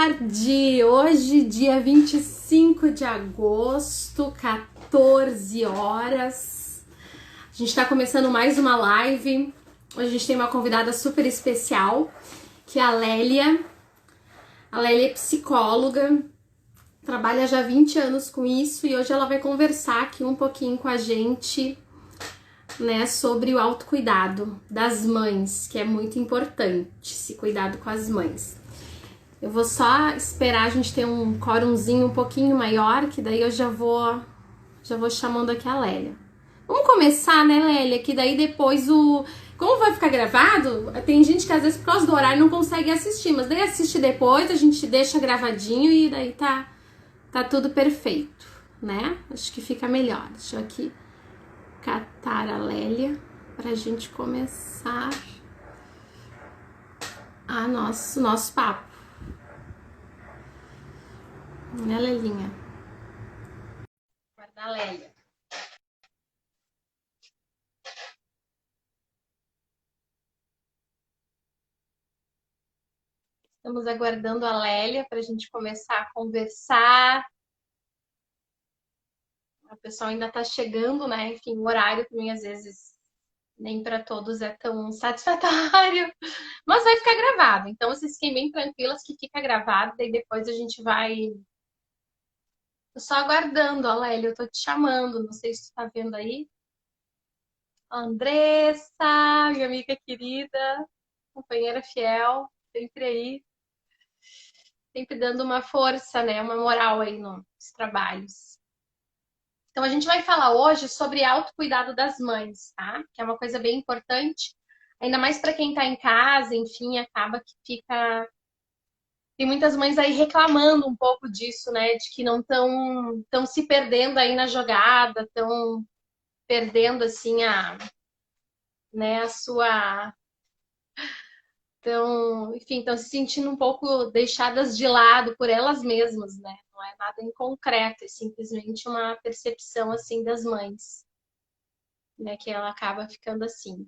Tarde, hoje, dia 25 de agosto, 14 horas. A gente está começando mais uma live. Hoje a gente tem uma convidada super especial, que é a Lélia. A Lélia é psicóloga, trabalha já há 20 anos com isso e hoje ela vai conversar aqui um pouquinho com a gente, né, sobre o autocuidado das mães, que é muito importante, esse cuidado com as mães. Eu vou só esperar a gente ter um quórumzinho um pouquinho maior, que daí eu já vou chamando aqui a Lélia. Vamos começar, né, Lélia? Que daí depois como vai ficar gravado, tem gente que às vezes por causa do horário não consegue assistir, mas daí assiste depois, a gente deixa gravadinho e daí tá tudo perfeito, né? Acho que fica melhor. Deixa eu aqui catar a Lélia pra gente começar nosso papo. Né, Lelinha? Guardar a Lélia. Estamos aguardando a Lélia para a gente começar a conversar. O pessoal ainda está chegando, né? Enfim, o horário também às vezes nem para todos é tão satisfatório, mas vai ficar gravado. Então vocês fiquem bem tranquilas que fica gravado, daí depois a gente vai. Tô só aguardando, ó, Lélia, eu tô te chamando, não sei se tu tá vendo aí. Andressa, minha amiga querida, companheira fiel, sempre aí, sempre dando uma força, né? Uma moral aí nos trabalhos. Então, a gente vai falar hoje sobre autocuidado das mães, tá? Que é uma coisa bem importante, ainda mais para quem tá em casa, enfim, acaba que fica. Tem muitas mães aí reclamando um pouco disso, né? De que não estão se perdendo aí na jogada, estão perdendo, assim, né, a sua. Então, enfim, estão se sentindo um pouco deixadas de lado por elas mesmas, né? Não é nada em concreto, é simplesmente uma percepção, assim, das mães, né? Que ela acaba ficando assim.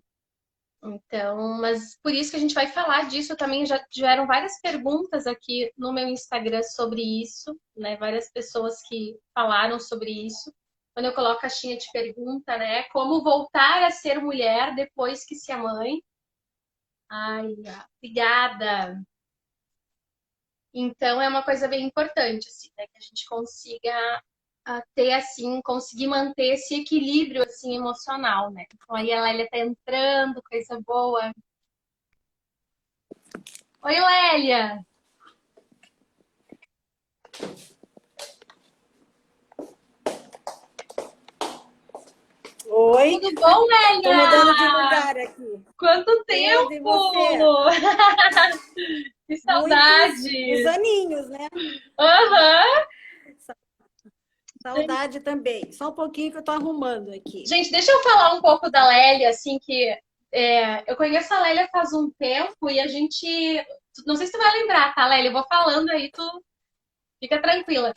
Então, mas por isso que a gente vai falar disso também. Já tiveram várias perguntas aqui no meu Instagram sobre isso, né? Várias pessoas que falaram sobre isso. Quando eu coloco a caixinha de pergunta, né? Como voltar a ser mulher depois que se é mãe? Ai, obrigada. Então, é uma coisa bem importante, assim, né? Que a gente consiga ter, assim, conseguir manter esse equilíbrio, assim, emocional, né? Então, aí a Lélia tá entrando, coisa boa. Oi, Lélia! Oi, Tudo bom, tô Lélia? mudando de lugar aqui. Quanto Tudo e você? tempo! Que Muitos saudade! aninhos, né? Aham! Saudade também. Só um pouquinho que eu tô arrumando aqui. Gente, deixa eu falar um pouco da Lélia, assim, que eu conheço a Lélia faz um tempo e a gente. Não sei se tu vai lembrar, tá, Lélia? Eu vou falando aí, tu fica tranquila.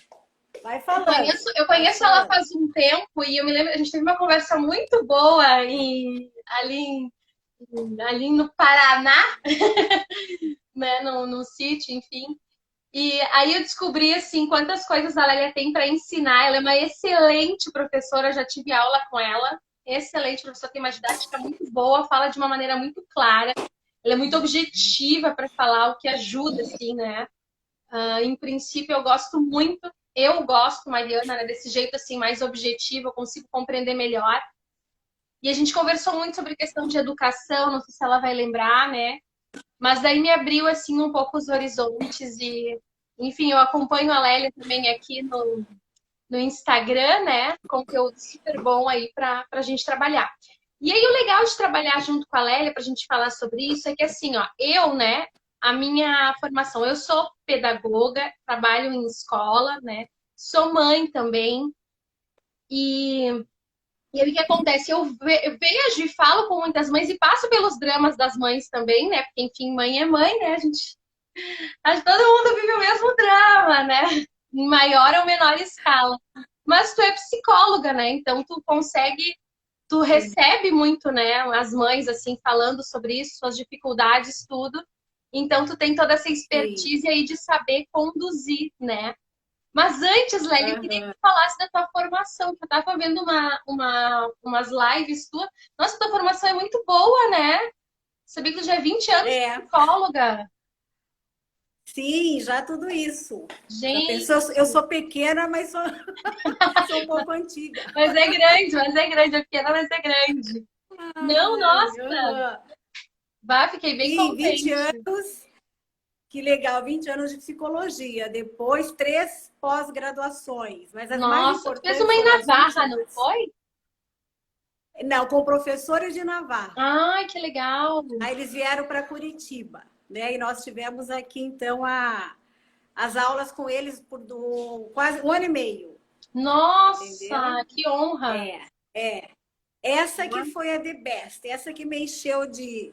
Vai Eu falando, conheço, eu vai conheço ela falando. faz um tempo e eu me lembro, a gente teve uma conversa muito boa ali no Paraná, né, no sítio, enfim. E aí eu descobri, assim, quantas coisas a Lélia tem para ensinar. Ela é uma excelente professora, já tive aula com ela. Excelente professora, tem uma didática muito boa, fala de uma maneira muito clara. Ela é muito objetiva para falar, o que ajuda, assim, né? Em princípio, eu gosto, Mariana, né, desse jeito, assim, mais objetivo, eu consigo compreender melhor. E a gente conversou muito sobre questão de educação, não sei se ela vai lembrar, né? Mas daí me abriu, assim, um pouco os horizontes e, enfim, eu acompanho a Lélia também aqui no Instagram, né? Conteúdo super bom aí para a gente trabalhar. E aí o legal de trabalhar junto com a Lélia, para a gente falar sobre isso, é que assim, ó, né, a minha formação, eu sou pedagoga, trabalho em escola, né? Sou mãe também. E e aí o que acontece? Eu vejo e falo com muitas mães e passo pelos dramas das mães também, né? Porque, enfim, mãe é mãe, né? Acho que todo mundo vive o mesmo drama, né? Em maior ou menor escala. Mas tu é psicóloga, né? Então tu recebe muito, né? As mães, assim, falando sobre isso, suas dificuldades, tudo. Então, tu tem toda essa Sim. expertise aí de saber conduzir, né? Mas antes, Lélia, eu queria que Aham. tu falasse da tua formação, que eu tava vendo umas lives tuas. Nossa, tua formação é muito boa, né? Sabia que tu já é 20 anos de É, psicóloga. sim, já tudo isso. Já Gente, pensou? Eu sou pequena, mas sou um pouco antiga. mas é grande, é pequena, mas é grande. Não, Ai, nossa, aham. bah, fiquei bem Sim, 20 contente. anos, que legal, 20 anos de psicologia. Depois, 3 pós-graduações, mas as mais Nossa, tu fez uma importantes em foram as Navarra, não últimas. foi? Não, com professores de Navarra. Ai, que legal. Aí eles vieram para Curitiba, né? E nós tivemos aqui, então, as aulas com eles por quase um ano e meio, entendeu? Nossa, que honra. É, é. Essa que foi a the best, essa que me encheu de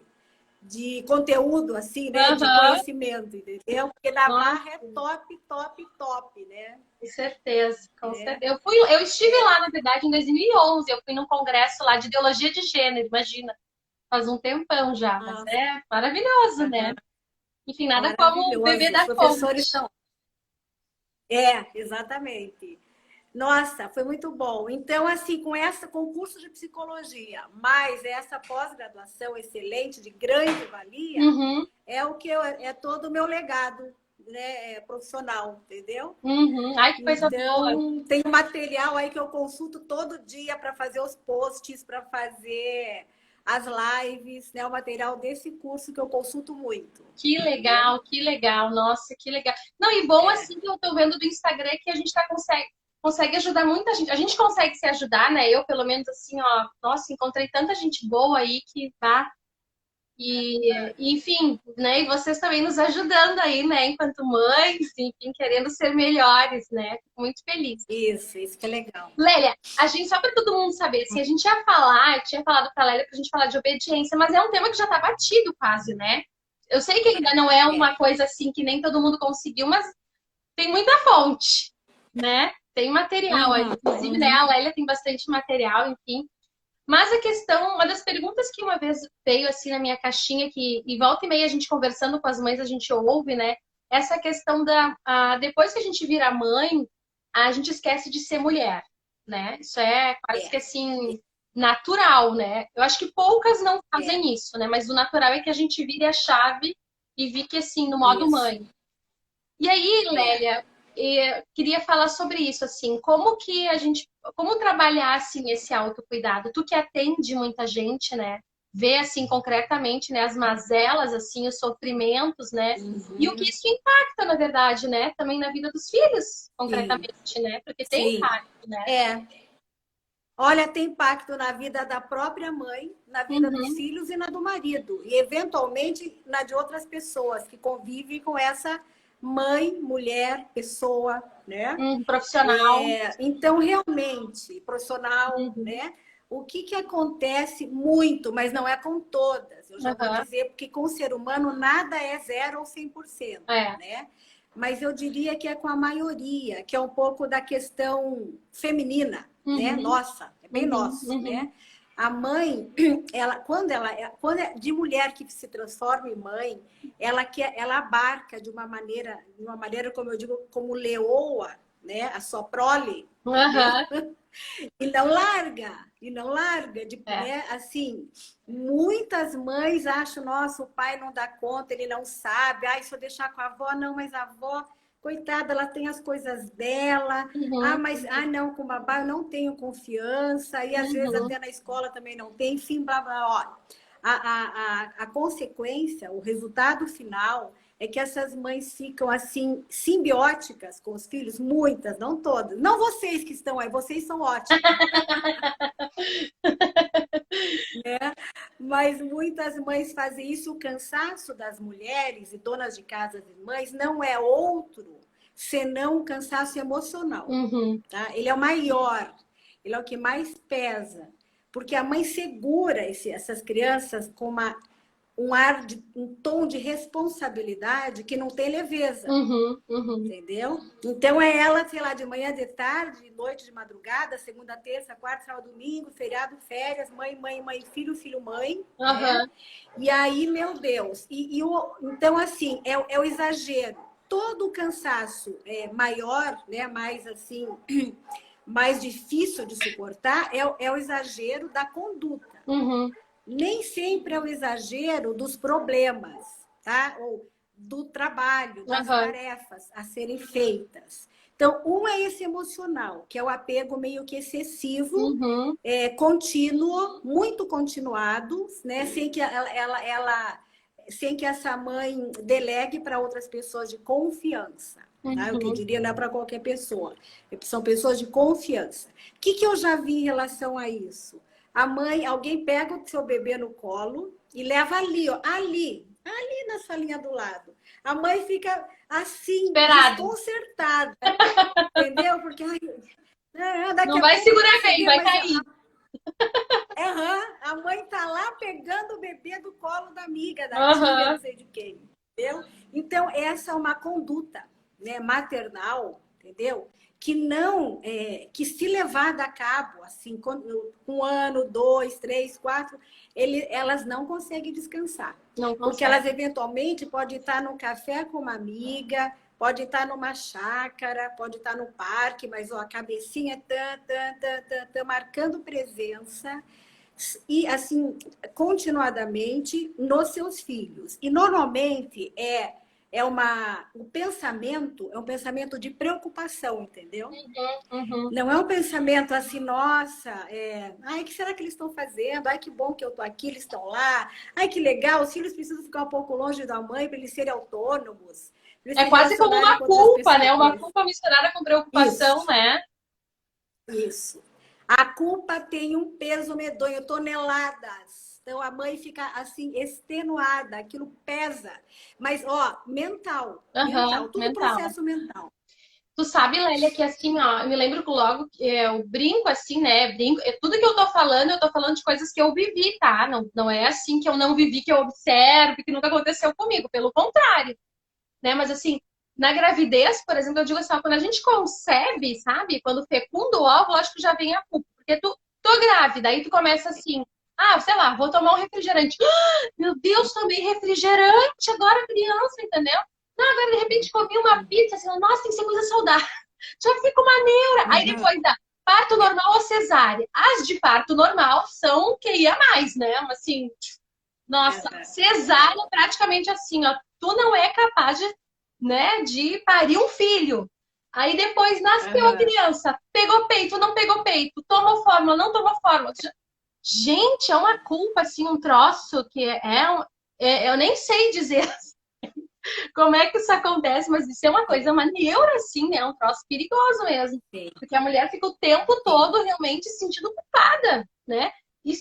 conteúdo, assim, né? De Aham, conhecimento, entendeu? Porque nossa, Navarra é top, top, top, né? com certeza, com É, certeza. Eu estive é. lá, na verdade, em 2011. Eu fui num congresso lá de ideologia de gênero, imagina, faz um tempão já, mas Nossa, é maravilhoso, né? aham, Enfim, nada como beber maravilhoso. Os da professores fonte. são. É, exatamente. Nossa, foi muito bom. Então, assim, com esse concurso de psicologia, mais essa pós-graduação excelente, de grande valia, Uhum, é o que é todo o meu legado, né, profissional, entendeu? uhum. Ai, que coisa boa. Então, tem um material aí que eu consulto todo dia para fazer os posts, para fazer as lives, né? O material desse curso que eu consulto muito, entendeu? Que legal, nossa, que legal. Não, e bom É, assim que eu tô vendo do Instagram é que a gente consegue ajudar muita gente. A gente consegue se ajudar, né? Eu, pelo menos, assim, ó, nossa, encontrei tanta gente boa aí que tá. Enfim, né? E vocês também nos ajudando aí, né? Enquanto mães, enfim, querendo ser melhores, né? Fico muito feliz. isso que é legal. Lélia, a gente, só para todo mundo saber, assim, a gente ia falar, eu tinha falado pra Lélia pra gente falar de obediência, mas é um tema que já tá batido quase, né? Eu sei que ainda não é É, uma coisa assim que nem todo mundo conseguiu, mas tem muita fonte, né? Tem material aí, uhum, inclusive, né? uhum, A Lélia tem bastante material, enfim. Mas a questão, uma das perguntas que uma vez veio assim na minha caixinha, que e volta e meia a gente conversando com as mães, a gente ouve, né? Essa questão depois que a gente vira mãe, a gente esquece de ser mulher, né? Isso é quase que é, assim natural, né? Eu acho que poucas não é, fazem isso, né? Mas o natural é que a gente vire a chave e fique assim no modo isso, mãe. E aí, é. Lélia, queria falar sobre isso, assim, como que a gente, como trabalhar, assim, esse autocuidado? Tu que atende muita gente, né? Vê, assim, concretamente, né, as mazelas, assim, os sofrimentos, né? E o que Uhum, isso impacta, na verdade, né? Também na vida dos filhos, sim, concretamente, né? Porque tem sim. impacto, né? É. Olha, tem impacto na vida da própria mãe, na vida dos Uhum. filhos e na do marido. E, eventualmente, na de outras pessoas que convivem com essa mãe, mulher, pessoa, né? Profissional. Então, realmente, profissional, Uhum. né? O que, que acontece muito, mas não é com todas, eu já vou Aham. dizer, porque com o ser humano nada é 0 ou 100%, É. né? Mas eu diria que é com a maioria, que é um pouco da questão feminina, né? Uhum. Nossa, é bem Uhum. nosso, Uhum. né? A mãe, quando é de mulher que se transforma em mãe, ela abarca de uma maneira como eu digo, como leoa, né? A sua prole, entendeu? Aham. E não larga, de, É. né? Assim, muitas mães acham, nossa, o pai não dá conta, ele não sabe, ai, se eu deixar com a avó, não, mas a avó, coitada, ela tem as coisas dela, ah, Uhum. mas, ah, não, com o babá eu não tenho confiança, e às vezes Uhum. até na escola também não tem, enfim, blá, blá, ó. A consequência, o resultado final é que essas mães ficam assim simbióticas com os filhos, muitas, não todas. Não vocês que estão aí, vocês são ótimos. Mas muitas mães fazem isso. O cansaço das mulheres e donas de casa e mães não é outro senão o cansaço emocional, Uhum. tá? Ele é o maior, ele é o que mais pesa, porque a mãe segura essas crianças com uma um tom de responsabilidade que não tem leveza. Uhum. Entendeu? Então é ela, sei lá, de manhã, de tarde, de noite, de madrugada, segunda, terça, quarta, sábado, domingo, feriado, férias, mãe, filho, filho, mãe, né? Uhum. E aí, meu Deus, então assim, é o exagero. Todo o cansaço maior, né, mais assim, mais difícil de suportar, é o exagero da conduta. Uhum. Nem sempre é o exagero dos problemas, tá? Ou do trabalho, das Uhum. tarefas a serem feitas. Então, um é esse emocional, que é o apego meio que excessivo, Uhum. contínuo, muito continuado, né? Sem que sem que essa mãe delegue para outras pessoas de confiança. Tá? Eu que Uhum. diria não é para qualquer pessoa. São pessoas de confiança. O que eu já vi em relação a isso? A mãe, alguém pega o seu bebê no colo e leva ali, ó, ali na salinha do lado. A mãe fica assim, Esperado. desconcertada, entendeu? Porque daqui Não a vai pouco segurar você bem, vê, vai mas cair. a mãe tá lá pegando o bebê do colo da amiga, da tia, não Uhum. sei de quem, entendeu? Então, essa é uma conduta, né, maternal, entendeu? Que não, que se levada a cabo, assim, com 1 ano, 2, 3, 4, elas não conseguem descansar. Não Porque consegue. elas, eventualmente, podem estar num café com uma amiga, pode estar numa chácara, pode estar no parque, mas ó, a cabecinha marcando presença e assim continuadamente nos seus filhos. E normalmente o pensamento é um pensamento de preocupação, entendeu? Uhum. Não é um pensamento assim, nossa, ai, o que será que eles estão fazendo? Ai, que bom que eu estou aqui, eles estão lá. Ai, que legal, os filhos precisam ficar um pouco longe da mãe para eles serem autônomos, para eles É se quase como relacionarem uma com outras culpa, né? Uma pessoas. culpa misturada com preocupação, Isso. né? Isso. A culpa tem um peso medonho, toneladas. Então a mãe fica assim extenuada, aquilo pesa. Mas ó, mental, tudo Mental. processo mental. Tu sabe, Lélia, que assim, ó, eu me lembro que logo eu brinco assim, né? Brinco, tudo que eu tô falando de coisas que eu vivi, tá? Não é assim que eu não vivi, que eu observo, que nunca aconteceu comigo, pelo contrário, né? Mas assim, na gravidez, por exemplo, eu digo assim, ó, quando a gente concebe, sabe? Quando fecunda o óvulo, acho que já vem a culpa, porque tu tô grávida, aí tu começa assim, sei lá, vou tomar um refrigerante. Meu Deus, tomei refrigerante agora, criança, entendeu? Não, agora de repente comi uma pizza, assim, nossa, tem que ser coisa saudável. Já fica uma neura. Aí Uhum. depois da parto normal ou cesárea. As de parto normal são que ia mais, né? Assim, nossa, cesárea praticamente assim, ó. Tu não é capaz de, né, de parir um filho. Aí depois nasceu a Uhum. criança, pegou peito, não pegou peito, tomou fórmula, não tomou fórmula. Gente, é uma culpa, assim, um troço que eu nem sei dizer como é que isso acontece, mas isso é uma coisa, uma neura, assim, né? Um troço perigoso mesmo. Sim, Porque a mulher fica o tempo sim. todo realmente se sentindo culpada, né?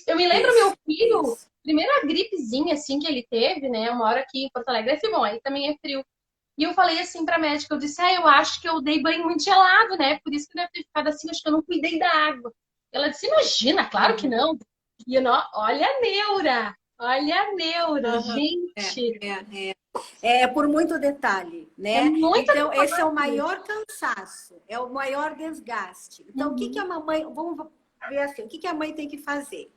Eu me lembro meu Isso, filho, isso. primeira gripezinha, assim, que ele teve, né? Uma hora aqui em Porto Alegre, assim, bom, aí também é frio. E eu falei assim pra médica, eu disse, eu acho que eu dei banho muito gelado, né? Por isso que deve ter ficado assim, acho que eu não cuidei da água. Ela disse, imagina, claro que Uhum. não. E eu, não, olha a neura, Uhum. gente. É por muito detalhe, É né? muita Então, esse é o detalhe. maior cansaço, é o maior desgaste. Então, o que que Uhum. a mamãe, vamos ver assim, o que que a mãe tem que fazer,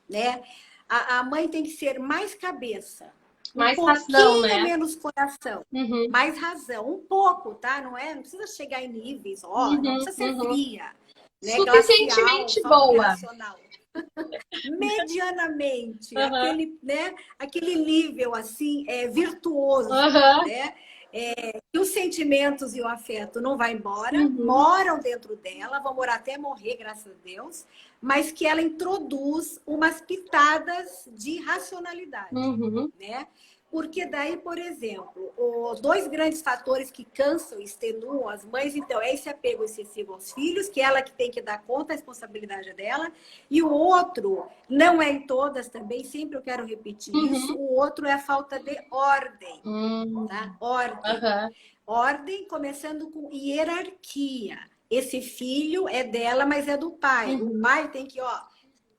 né? A mãe tem que ser mais cabeça, um Mais razão, pouquinho né? menos coração, Uhum. mais razão, um pouco, tá? Não precisa chegar em níveis, ó, não Uhum. precisa ser Uhum. fria, né? Glacial, Suficientemente só no boa. irracional. Medianamente, Uhum. aquele nível assim virtuoso, Uhum. né? Que os sentimentos e o afeto não vai embora, Uhum. moram dentro dela, vão morar até morrer, graças a Deus, mas que ela introduz umas pitadas de racionalidade, Uhum. né? Porque daí, por exemplo, dois grandes fatores que cansam e extenuam as mães, então, é esse apego excessivo aos filhos, que ela que tem que dar conta, a responsabilidade é dela, e o outro, não é em todas também, sempre eu quero repetir isso, Uhum. o outro é a falta de ordem, tá? Uhum. Ordem. Uhum. Ordem, começando com hierarquia. Esse filho é dela, mas é do pai. O Uhum. pai tem que,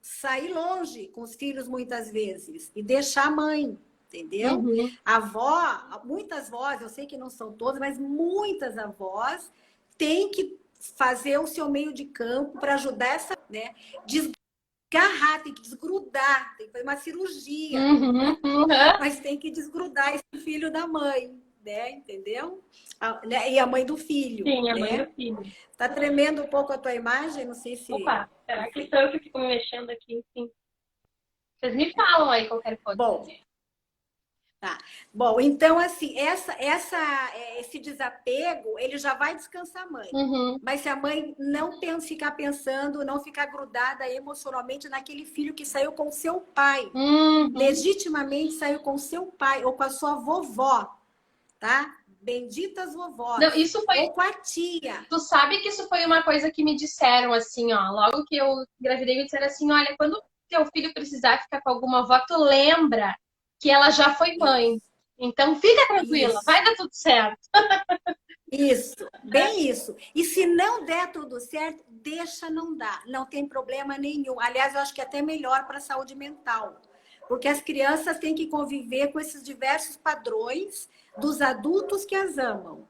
sair longe com os filhos muitas vezes e deixar a mãe. entendeu? Uhum. A avó, muitas avós, eu sei que não são todas, mas muitas avós têm que fazer o seu meio de campo para ajudar essa, né? Desgarrar, tem que desgrudar, tem que fazer uma cirurgia, Uhum. Uhum. mas tem que desgrudar esse filho da mãe, né? Entendeu? Né? E a mãe do filho, Sim, a mãe do né? filho. Tá tremendo um pouco a tua imagem, não sei se... Opa, será que sou eu que fico me mexendo aqui? Enfim. Vocês me falam aí qualquer coisa. Bom, tá. Bom, então, assim, esse desapego, ele já vai descansar a mãe. Uhum. Mas se a mãe não ficar pensando, não ficar grudada emocionalmente naquele filho que saiu com seu pai, Uhum. legitimamente saiu com seu pai ou com a sua vovó, tá? Benditas Não, vovós. isso foi. Ou com a tia. Tu sabe que isso foi uma coisa que me disseram assim, ó. Logo que eu engravidei, me disseram assim: olha, quando teu filho precisar ficar com alguma avó, tu lembra que ela já foi mãe. Isso. Então fica tranquila, Isso. vai dar tudo certo. Isso, bem isso. E se não der tudo certo, deixa não dar. Não tem problema nenhum. Aliás, eu acho que é até melhor para a saúde mental. Porque as crianças têm que conviver com esses diversos padrões dos adultos que as amam.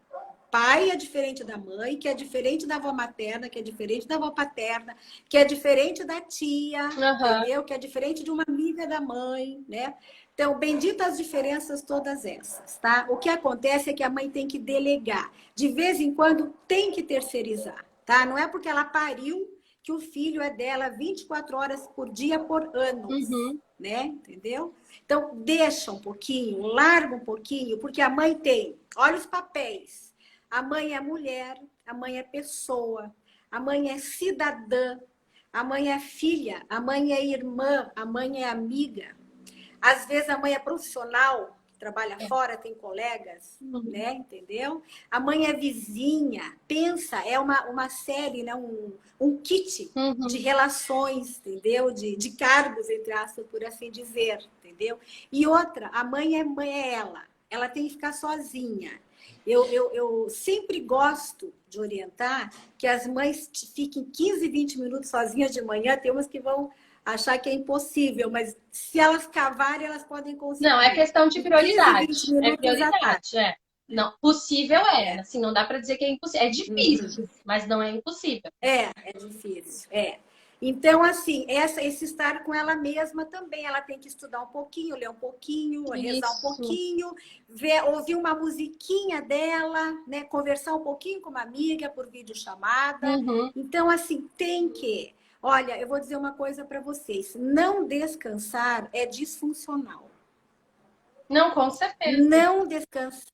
Pai é diferente da mãe, que é diferente da avó materna, que é diferente da avó paterna, que é diferente da tia, Uhum. entendeu? Que é diferente de uma amiga da mãe, né? Então, bendita as diferenças todas essas, tá? O que acontece é que a mãe tem que delegar. De vez em quando tem que terceirizar, tá? Não é porque ela pariu que o filho é dela 24 horas por dia por anos, Uhum. né? Entendeu? Então, deixa um pouquinho, larga um pouquinho, porque a mãe tem, olha os papéis. A mãe é mulher, a mãe é pessoa, a mãe é cidadã, a mãe é filha, a mãe é irmã, a mãe é amiga. Às vezes a mãe é profissional, trabalha fora, tem colegas, Uhum. né? Entendeu? A mãe é vizinha, pensa, é uma série, né? Um kit Uhum. de relações, entendeu? De cargos, entre aspas, por assim dizer, entendeu? E outra, a mãe é ela tem que ficar sozinha. Eu sempre gosto de orientar que as mães fiquem 15, 20 minutos sozinhas de manhã, tem umas que vão achar que é impossível, mas se elas cavarem, elas podem Não, é conseguir. questão de Em 15, 20 prioridade. É minutos à tarde. prioridade, é. Não, possível é. É, Assim, não dá para dizer que é impossível. É difícil, mas não é impossível. é difícil. É. Então, assim, esse estar com ela mesma também, ela tem que estudar um pouquinho, ler um pouquinho, rezar um Isso. pouquinho, ouvir uma musiquinha dela, né? Conversar um pouquinho com uma amiga por videochamada. Uhum. Então, assim, tem que. Olha, eu vou dizer uma coisa para vocês: não descansar é disfuncional. Não, com certeza. Não descansa.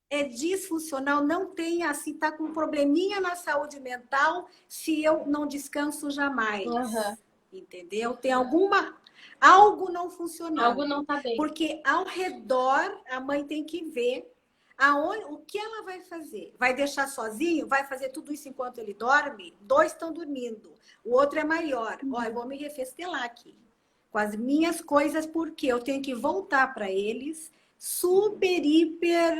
É disfuncional, não tem assim, tá com um probleminha na saúde mental se eu não descanso Uhum. jamais. Entendeu? Tem algo não Algo não funcionando. tá bem. Porque ao redor a mãe tem que ver o que ela vai fazer. Vai deixar sozinho? Vai fazer tudo isso enquanto ele dorme? Dois estão dormindo. O outro é maior. Ó, eu vou me refestelar aqui com as minhas coisas, porque eu tenho que voltar para eles super, hiper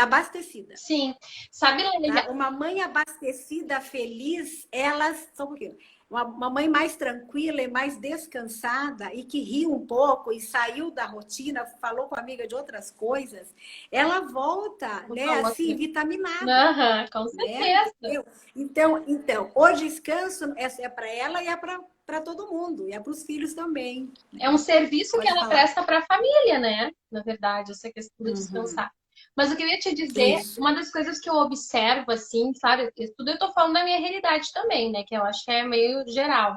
abastecida. Sim. Sabe, Lélia? Tá? Uma mãe abastecida, feliz, elas são uma mãe mais tranquila e mais descansada e que riu um pouco e saiu da rotina, falou com a amiga de outras coisas, ela volta, né, assim, vitaminada. Aham, com Né? certeza. Então, o descanso é para ela e é para todo mundo, e é para os filhos também. É um serviço que Pode ela falar. presta para a família, né? Na verdade, essa questão de Uhum. descansar. Mas o que eu ia te dizer, Isso. uma das coisas que eu observo, assim, sabe? Tudo eu tô falando da minha realidade também, né? Que eu acho que é meio geral.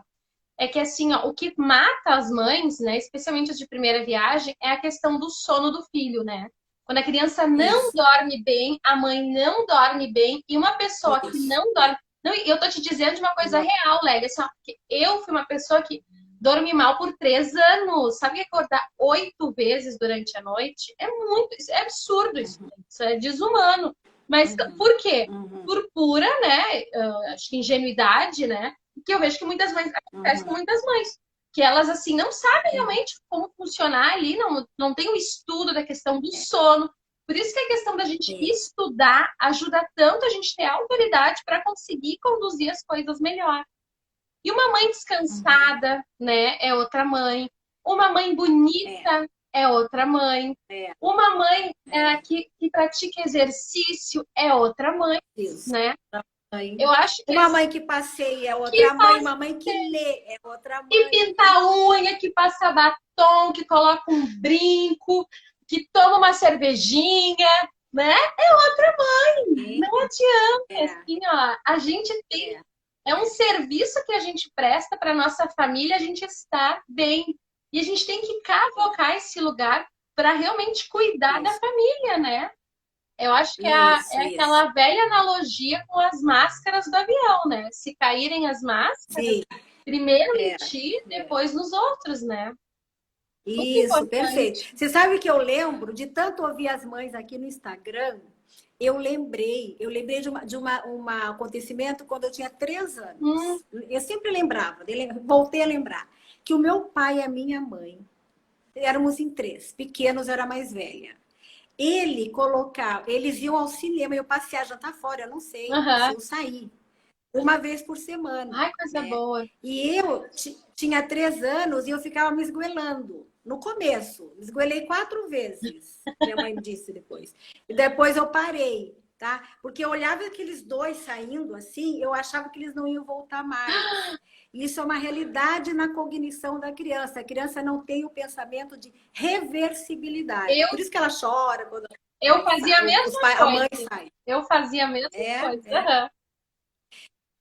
É que, assim, ó, o que mata as mães, né? Especialmente as de primeira viagem, é a questão do sono do filho, né? Quando a criança não Isso. dorme bem, a mãe não dorme bem, e uma pessoa que Isso. não dorme. Não, e eu tô te dizendo de uma coisa Não. real, Lélia, assim, ó, porque eu fui uma pessoa que dorme mal por 3 anos. Sabe que acordar 8 vezes durante a noite é muito, é absurdo isso, isso é desumano. Mas Uhum. por quê? Uhum. Por pura, né? Acho que ingenuidade, né? Que eu vejo que muitas mães acontece com Uhum. muitas mães. Que elas, assim, não sabem Uhum. realmente como funcionar ali, não tem o estudo da questão do sono. Por isso que a questão da gente Isso. estudar ajuda tanto a gente ter autoridade para conseguir conduzir as coisas melhor. E uma mãe Uhum. descansada, né, é outra mãe. Uma mãe É. bonita, é outra mãe. É, Uma mãe que pratica exercício é outra mãe, isso. né? Mãe. Eu acho que Uma mãe que passeia é que outra mãe, faz uma mãe que lê é outra que mãe. pinta a unha, que passa batom, que coloca um brinco, que toma uma cervejinha, né? É outra mãe. Sim, Não adianta, é, assim, ó. A gente tem é. é um serviço que a gente presta para nossa família, a gente está bem. E a gente tem que cavocar esse lugar para realmente cuidar da Isso, família, né? Eu acho que isso, é isso. aquela velha analogia com as máscaras do avião, né? Se caírem as máscaras, Sim, primeiro em é, ti, é. depois nos outros, né? Muito Isso, perfeito. importante. Você sabe que eu lembro de tanto ouvir as mães aqui no Instagram, eu lembrei de um acontecimento quando eu tinha 3 anos. Hum, Eu sempre lembrava, voltei a lembrar, que o meu pai e a minha mãe, éramos em três, pequenos, eu era a mais velha. Eles iam ao cinema, eu passear, jantar fora, eu não sei se aham. eu saí uma vez por semana, Ai, coisa né? boa. E eu tinha 3 anos e eu ficava me esgoelando. No começo, me esgoelei 4 vezes, minha mãe me disse depois. E depois eu parei, tá? Porque eu olhava aqueles dois saindo assim, eu achava que eles não iam voltar mais. Isso é uma realidade na cognição da criança. A criança não tem o pensamento de reversibilidade. Eu, Por isso que ela chora quando eu fazia a mesma a mãe coisa. sai. Eu fazia a mesma coisa. É, é. Aham.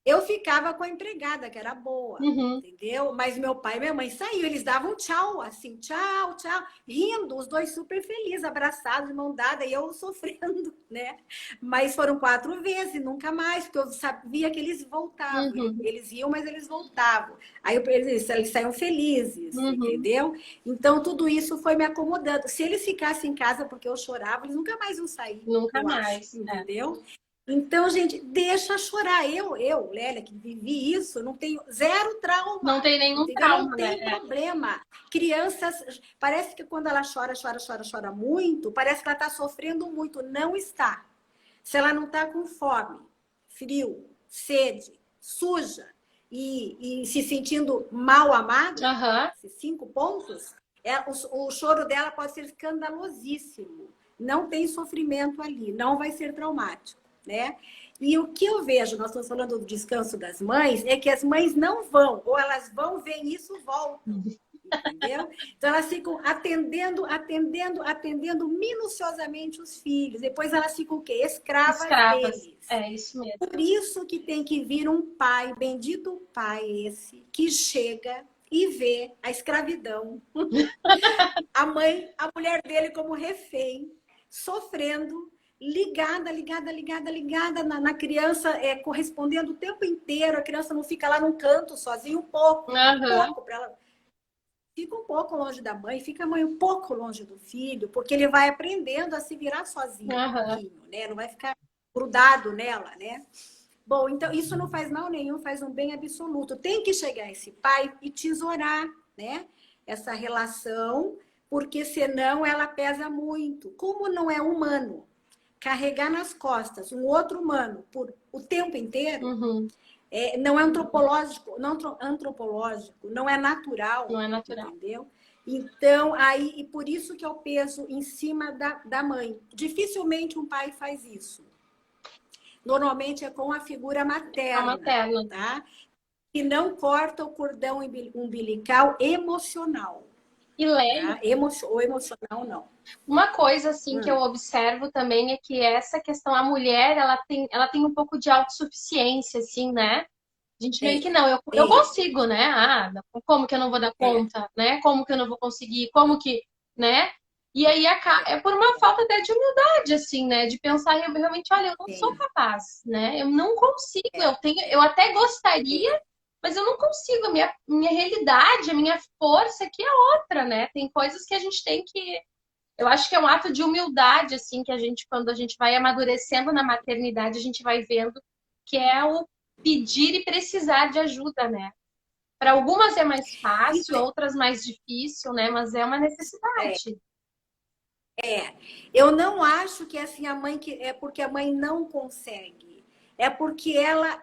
Eu ficava com a empregada, que era boa, Uhum. entendeu? Mas meu pai e minha mãe saíam, eles davam tchau, assim, tchau, tchau, rindo, os dois super felizes, abraçados, de mão dada, e eu sofrendo, né? Mas foram 4 vezes, nunca mais, porque eu sabia que eles voltavam. Uhum. Eles iam, mas eles voltavam. Aí eles saíam felizes, Uhum. entendeu? Então, tudo isso foi me acomodando. Se eles ficassem em casa porque eu chorava, eles nunca mais iam sair, Nunca eu acho, mais. É. entendeu? Então, gente, deixa chorar. Lélia, que vivi isso, não tenho zero Não trauma, tem nenhum entendeu? Não trauma, né? tem problema. Crianças, parece que quando ela chora, chora, chora, chora muito, parece que ela está sofrendo muito. Não está. Se ela não está com fome, frio, sede, suja e se sentindo mal amada, Aham. esses 5 pontos, o choro dela pode ser escandalosíssimo. Não tem sofrimento ali, não vai ser traumático, né? E o que eu vejo, nós estamos falando do descanso das mães, é que as mães não vão, ou elas vão, veem isso, voltam. Entendeu? Então elas ficam atendendo minuciosamente os filhos. Depois elas ficam o quê? Escravas Escravas. deles. É isso mesmo. Por isso que tem que vir um pai, bendito pai esse, que chega e vê a escravidão, a mãe, a mulher dele como refém, sofrendo, ligada na criança, correspondendo o tempo inteiro. A criança não fica lá num canto sozinha, um Aham. pouco para ela. Fica um pouco longe da mãe, fica a mãe um pouco longe do filho, porque ele vai aprendendo a se virar sozinho um Aham. pouquinho, né? Não vai ficar grudado nela, né? Bom, então isso não faz mal nenhum, faz um bem absoluto. Tem que chegar esse pai e tesourar, né? Essa relação, porque senão ela pesa muito. Como não é humano carregar nas costas um outro humano por o tempo inteiro, Uhum. não é antropológico, não é natural, Não é natural. entendeu? Então, aí, e por isso que é o peso em cima da mãe. Dificilmente um pai faz isso. Normalmente é com a figura A materna, materna. tá? Que não corta o cordão umbilical emocional, E Lélia, tá? O emocional não. uma coisa assim que eu Hum, observo também é que essa questão, a mulher, ela tem um pouco de autossuficiência, assim, né? A gente vê que tem, não, eu tem, consigo, né? Ah, como que eu não vou dar é, conta, né? Como que eu não vou conseguir? Como que, né? E aí é, é por uma falta até de humildade, assim, né? De pensar realmente, olha, eu não sou tem, capaz, né? Eu não consigo, é, eu até é. gostaria, mas eu não consigo. A minha realidade, a minha força aqui é outra, né? Tem coisas que a gente tem que. Eu acho que é um ato de humildade, assim, que a gente, quando a gente vai amadurecendo na maternidade, a gente vai vendo que é o pedir e precisar de ajuda, né? Para algumas é mais Isso fácil, outras mais difícil, né? Mas é uma é, necessidade. eu não acho que assim a mãe que é porque a mãe não consegue. É porque ela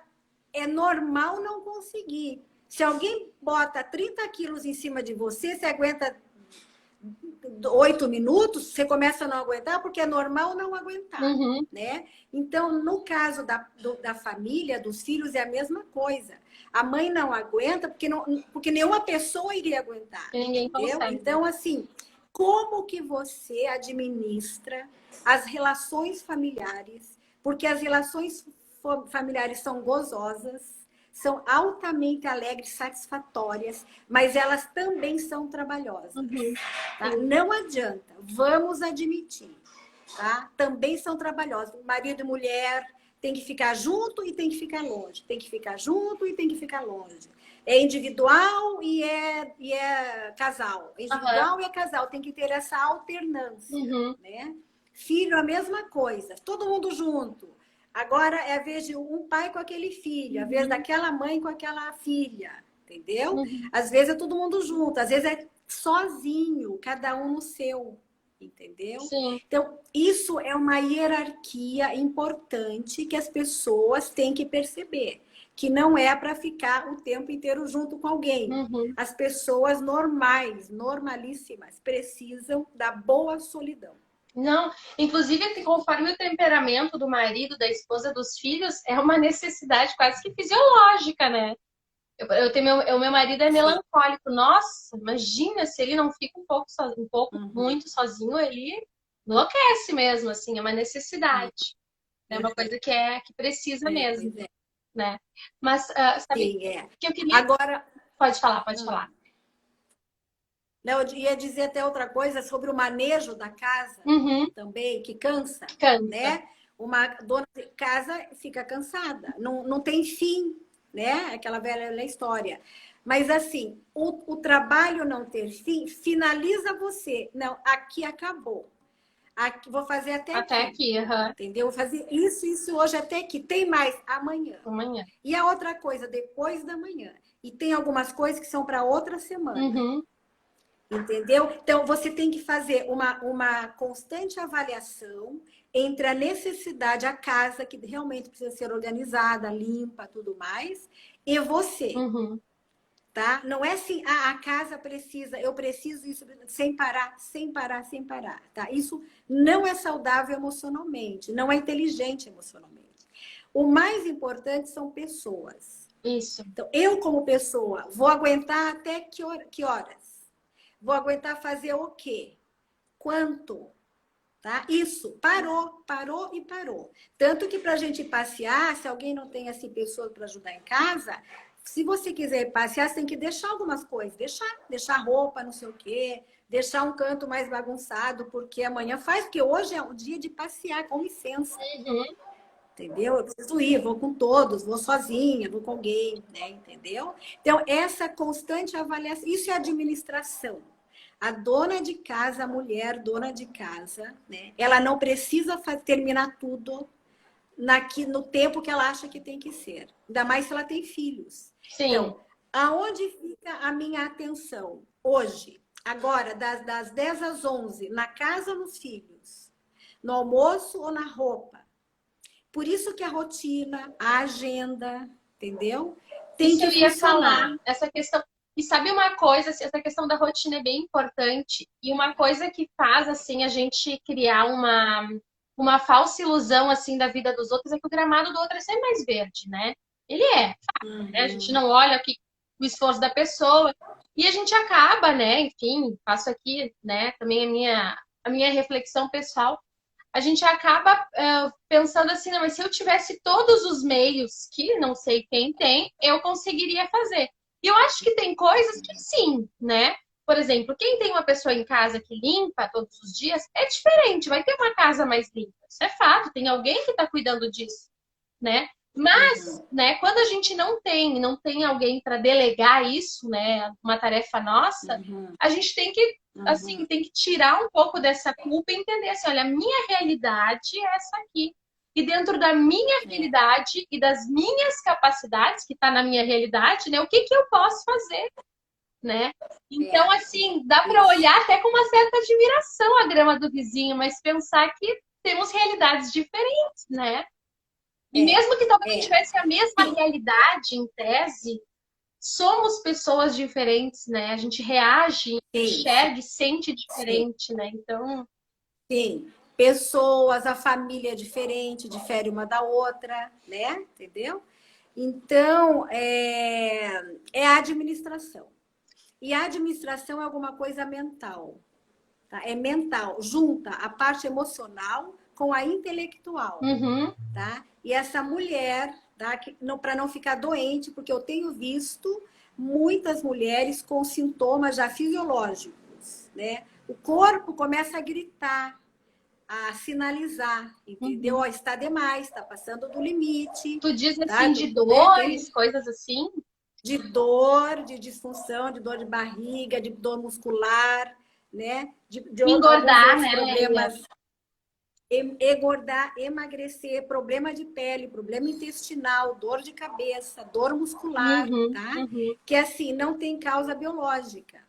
é normal não conseguir. Se alguém bota 30 quilos em cima de você, você aguenta 8 minutos, você começa a não aguentar, porque é normal não aguentar, Uhum. né? Então, no caso da família, dos filhos, é a mesma coisa. A mãe não aguenta porque nenhuma pessoa iria aguentar, Ninguém entendeu? consegue. Então, assim, como que você administra as relações familiares? Porque as relações familiares são gozosas, são altamente alegres, satisfatórias, mas elas também são trabalhosas. Uhum. Tá? Não adianta, vamos admitir. Tá? Também são trabalhosas. Marido e mulher tem que ficar junto e tem que ficar longe. Tem que ficar junto e tem que ficar longe. É individual e é casal. É Uhum. individual e é casal. Tem que ter essa alternância. Uhum. Né? Filho, a mesma coisa. Todo mundo junto. Agora é a vez de um pai com aquele filho, a vez daquela mãe com aquela filha, entendeu? Uhum. Às vezes é todo mundo junto, às vezes é sozinho, cada um no seu, entendeu? Sim. Então, isso é uma hierarquia importante que as pessoas têm que perceber, que não é para ficar o tempo inteiro junto com alguém. Uhum. As pessoas normais, normalíssimas, precisam da boa solidão. Não, inclusive, conforme o temperamento do marido, da esposa, dos filhos, é uma necessidade quase que fisiológica, né? Eu tenho o meu marido é Sim. melancólico. Nossa, imagina se ele não fica um pouco Uhum. muito sozinho, ele enlouquece mesmo, assim, é uma necessidade. É uma coisa que precisa mesmo, Pois é. né? Mas, sabe, Sim, é. que eu queria... Agora, Pode falar, pode falar. eu ia dizer até outra coisa sobre o manejo da casa Uhum, também, que cansa, canta. né? Uma dona de casa fica cansada, não tem fim, né? Aquela velha história. Mas assim, o trabalho não ter fim finaliza você. Não, aqui acabou. Aqui, vou fazer até Até aqui, aqui, aham. entendeu? Vou fazer isso hoje até aqui. Tem mais amanhã. Amanhã. E a outra coisa, depois da manhã. E tem algumas coisas que são para outra semana. Uhum, Entendeu? Então, você tem que fazer uma constante avaliação entre a necessidade, a casa, que realmente precisa ser organizada, limpa, tudo mais, e você, uhum. tá? Não é assim, a casa precisa, eu preciso isso, sem parar, sem parar, sem parar, tá? Isso não é saudável emocionalmente, não é inteligente emocionalmente. O mais importante são pessoas. Isso. Então, eu como pessoa, vou aguentar até que horas? Vou aguentar fazer o quê? Quanto? Tá? Isso, parou, parou e parou. Tanto que para a gente passear, se alguém não tem assim, pessoas para ajudar em casa, se você quiser passear, você tem que deixar algumas coisas. Deixar roupa, não sei o quê, deixar um canto mais bagunçado, porque amanhã faz, porque hoje é o dia de passear, com licença. Uhum. Entendeu? Eu preciso ir, vou com todos, vou sozinha, vou com alguém, né? Entendeu? Então, essa constante avaliação, isso é administração. A dona de casa, a mulher dona de casa, né? Ela não precisa terminar tudo no tempo que ela acha que tem que ser. Ainda mais se ela tem filhos. Sim. Então, aonde fica a minha atenção hoje? Agora, das 10 às 11, na casa ou nos filhos? No almoço ou na roupa? Por isso que a rotina, a agenda, entendeu? Tem Isso que eu ia falar, funcionar. essa questão. E sabe uma coisa, assim, essa questão da rotina é bem importante. E uma coisa que faz, assim, a gente criar uma falsa ilusão, assim, da vida dos outros é que o gramado do outro é sempre mais verde, né? Ele é, né? A gente Uhum. não olha aqui o esforço da pessoa. E a gente acaba, né? Enfim, faço aqui, né? Também a minha reflexão pessoal, a gente acaba pensando assim, não, mas se eu tivesse todos os meios que não sei quem tem, eu conseguiria fazer. E eu acho que tem coisas que sim, né? Por exemplo, quem tem uma pessoa em casa que limpa todos os dias, é diferente, vai ter uma casa mais limpa. Isso é fato, tem alguém que está cuidando disso, né? Mas, Uhum. né, quando a gente não tem alguém para delegar isso, né, uma tarefa nossa, Uhum. a gente tem que, assim, Uhum. tem que tirar um pouco dessa culpa e entender assim, olha, a minha realidade é essa aqui. E dentro da minha É, realidade e das minhas capacidades, que está na minha realidade, né, o que que eu posso fazer, né? Então, é, assim, dá para isso. olhar até com uma certa admiração a grama do vizinho, mas pensar que temos realidades diferentes, né? E É, mesmo que talvez não é. tivesse a mesma realidade em tese, somos pessoas diferentes, né? A gente reage, Sim, enxerga e sente sim, diferente, né? Então, sim. Pessoas, a família é diferente, difere uma da outra, né? Entendeu? Então, é a administração. E a administração é alguma coisa mental, tá? É mental, junta a parte emocional com a intelectual, uhum, tá? E essa mulher, tá? Para não ficar doente, porque eu tenho visto muitas mulheres com sintomas já fisiológicos, né? O corpo começa a gritar, a sinalizar, entendeu? uhum. Ó, está demais, está passando do limite, Tu diz tá? assim de Né? Tem dores, coisas assim? de dor, de disfunção, de dor de barriga, de dor muscular, né? De alguns Engordar, outros né, Lélia? problemas, engordar, emagrecer, problema de pele, problema intestinal, dor de cabeça, dor muscular, Uhum, tá? uhum. Que assim não tem causa biológica,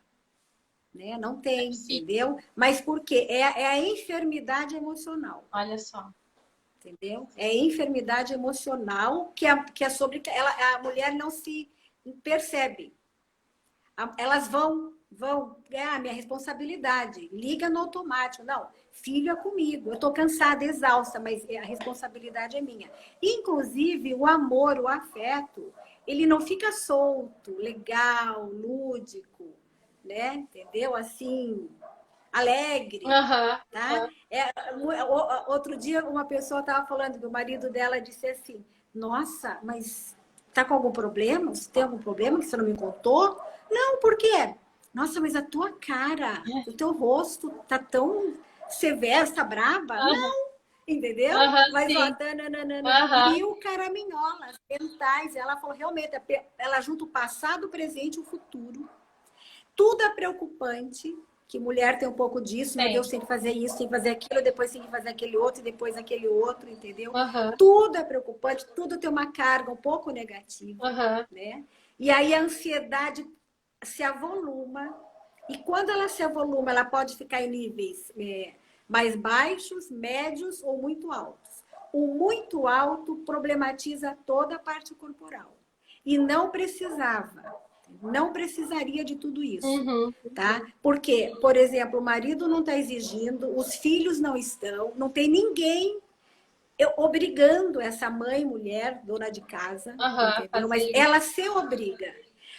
né? Não É tem, psíquico, entendeu? Mas por quê? É a enfermidade emocional. olha só. Entendeu? É enfermidade emocional que é sobre ela, a mulher não se percebe. Elas é a minha responsabilidade. Liga no automático. Não, filho é comigo. Eu estou cansada, exausta, mas a responsabilidade é minha. Inclusive, o amor, o afeto, ele não fica solto, legal, lúdico, né? Entendeu? Assim, alegre, Aham, tá? Outro dia, uma pessoa estava falando que o marido dela disse assim: Nossa, mas tá com algum problema? Você tem algum problema que você não me contou? Não, por quê? Nossa, mas a tua cara, o teu rosto tá tão severo, tá braba? aham, Não, entendeu? aham, Mas, ó, sim. tananana, Aham. mil caraminholas mentais. Ela falou, realmente, ela junta o passado, o presente e o futuro. Tudo é preocupante, que mulher tem um pouco disso, meu Deus, Tem. tem que fazer isso, tem que fazer aquilo, depois tem que fazer aquele outro, e depois aquele outro, entendeu? Aham, Tudo é preocupante, tudo tem uma carga um pouco negativa, aham. né? E aí a ansiedade se avoluma, e quando ela se avoluma, ela pode ficar em níveis mais baixos, médios ou muito altos. O muito alto problematiza toda a parte corporal. E não precisava. Não precisaria de tudo isso, Uhum. tá? Porque, por exemplo, o marido não está exigindo, os filhos não estão, não tem ninguém obrigando essa mãe, mulher, dona de casa, Aham, entendeu? fazer Mas isso. ela se obriga.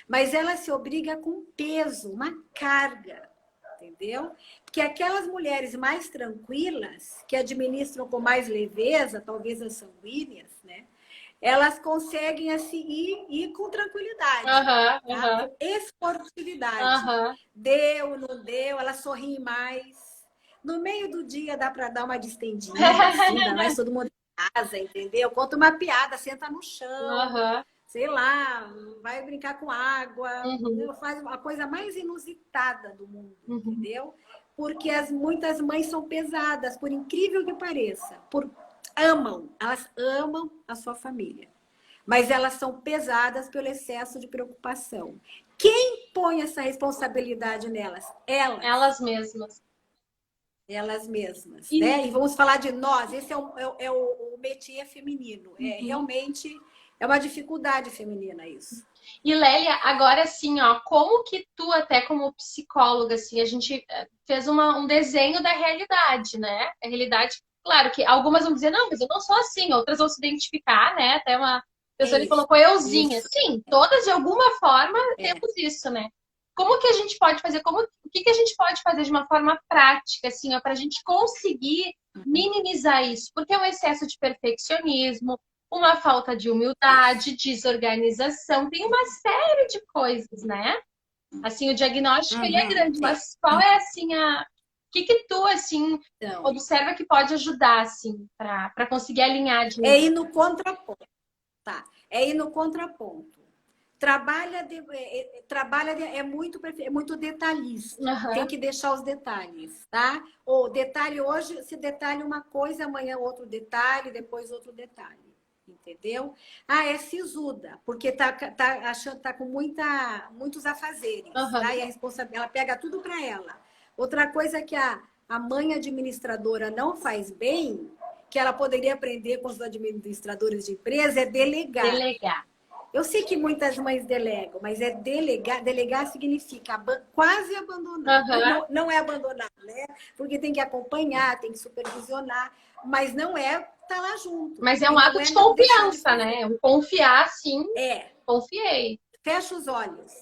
Mas ela se obriga com peso, uma carga, entendeu? Porque aquelas mulheres mais tranquilas, que administram com mais leveza, talvez as sanguíneas, né? Elas conseguem assim ir com tranquilidade, Aham, tá? aham, Com esportividade. aham. Deu, não deu, elas sorriem mais. No meio do dia dá para dar uma distendida, assim, ainda mais todo mundo em casa, entendeu? Conta uma piada, senta no chão, Aham, sei lá, vai brincar com água, uhum, faz a coisa mais inusitada do mundo, uhum. entendeu? Porque muitas mães são pesadas, por incrível que pareça, elas amam a sua família, mas elas são pesadas pelo excesso de preocupação. Quem põe essa responsabilidade nelas? Elas. Elas mesmas. Elas mesmas, E, né? E vamos falar de nós, esse é o métier feminino. uhum. Realmente é uma dificuldade feminina isso. E Lélia, agora assim, ó, como que tu, até como psicóloga, assim, a gente fez um desenho da realidade, né? A realidade, claro que algumas vão dizer, não, mas eu não sou assim, outras vão se identificar, né? Até uma pessoa ele Isso, colocou euzinha. isso. Sim, todas de alguma forma É. temos isso, né? Como que a gente pode fazer? O que que a gente pode fazer de uma forma prática, assim, ó, para a gente conseguir minimizar isso? Porque é um excesso de perfeccionismo, uma falta de humildade, desorganização, tem uma série de coisas, né? Assim, o diagnóstico ele é Uhum, grande, é. mas qual é assim o que que tu assim Então, observa que pode ajudar assim para conseguir alinhar de é novo? ir no contraponto, tá? É ir no contraponto. É muito detalhista. Tem Aham, que deixar os detalhes, tá? Ou detalhe hoje, se detalhe uma coisa, amanhã outro detalhe, depois outro detalhe. Entendeu? Ah, é sisuda, porque tá achando, tá com muitos afazeres, aham, tá? E a responsabilidade, ela pega tudo para ela. Outra coisa que a mãe administradora não faz bem, que ela poderia aprender com os administradores de empresa, é delegar. delegar. Eu sei que muitas mães delegam, mas é delegar. Delegar significa quase abandonar. Aham. Não, não é abandonar, né? Porque tem que acompanhar, tem que supervisionar, mas não é estar lá junto. Mas é um E não ato é de não deixar de confiança, fazer. né? Um confiar, sim, É, confiei. fecha os olhos.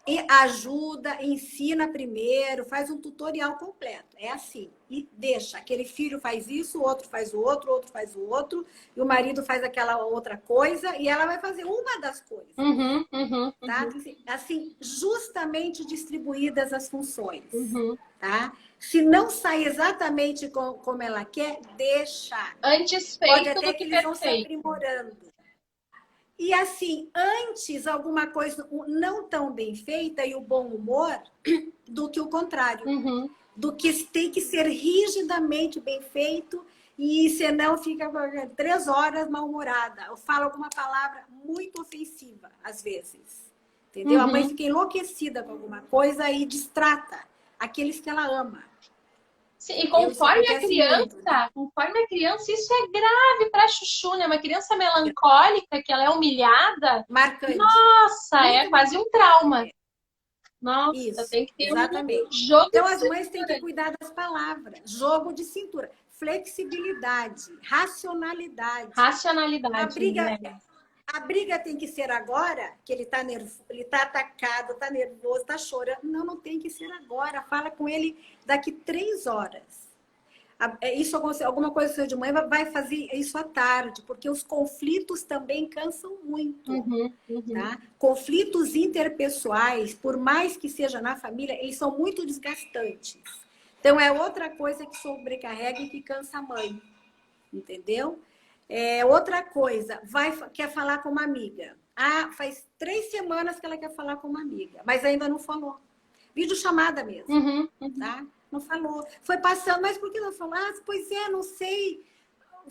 E ajuda, ensina primeiro, faz um tutorial completo. É assim. E deixa. Aquele filho faz isso, o outro faz o outro faz o outro, e o marido faz aquela outra coisa, e ela vai fazer uma das coisas. Uhum, uhum, Tá? Assim, justamente distribuídas as funções. uhum. Tá? Se não sai exatamente como ela quer, deixa. Antes Pode feito até do que que eles vão se perfeito. aprimorando. E assim, antes alguma coisa não tão bem feita e o bom humor do que o contrário. Uhum. Do que tem que ser rigidamente bem feito e senão fica 3 horas mal-humorada. Eu falo alguma palavra muito ofensiva, às vezes. Entendeu? A mãe Uhum. fica enlouquecida com alguma coisa e distrata aqueles que ela ama. Sim, e Entendeu? Isso acontece muito, né? conforme a criança, isso é grave para chuchu, né? Uma criança melancólica, que ela é humilhada, Marcante. nossa, é Muito quase marcante. um trauma. Nossa, Isso, tem que ter um exatamente. jogo Então, de as mães têm que cintura. cuidar das palavras. Jogo de cintura. Flexibilidade, racionalidade. A Racionalidade, briga, né? a briga tem que ser agora, que ele está ele tá atacado, está nervoso, está chorando. Não, não tem que ser agora. Fala com ele daqui 3 horas. Isso, alguma coisa de manhã vai fazer isso à tarde, porque os conflitos também cansam muito. Uhum, uhum. Tá? Conflitos interpessoais, por mais que seja na família, eles são muito desgastantes. Então, é outra coisa que sobrecarrega e que cansa a mãe. Entendeu? Outra coisa, quer falar com uma amiga. Ah, faz 3 semanas que ela quer falar com uma amiga, mas ainda não falou. Videochamada mesmo, Uhum, uhum. tá? Não falou. Foi passando, mas por que não falou? Ah, pois é, não sei.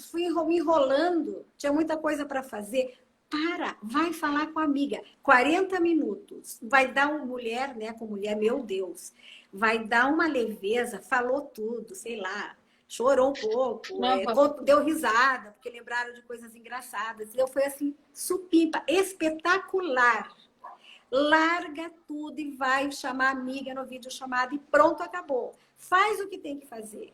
Fui me enrolando, tinha muita coisa para fazer. Vai falar com a amiga. 40 minutos. Vai dar uma mulher, né? Com mulher, meu Deus. Vai dar uma leveza, falou tudo, sei lá. Chorou um pouco, Uhum. deu risada, porque lembraram de coisas engraçadas. Eu fui assim, supimpa, espetacular. Larga tudo e vai chamar a amiga no vídeo chamado e pronto, acabou. Faz o que tem que fazer.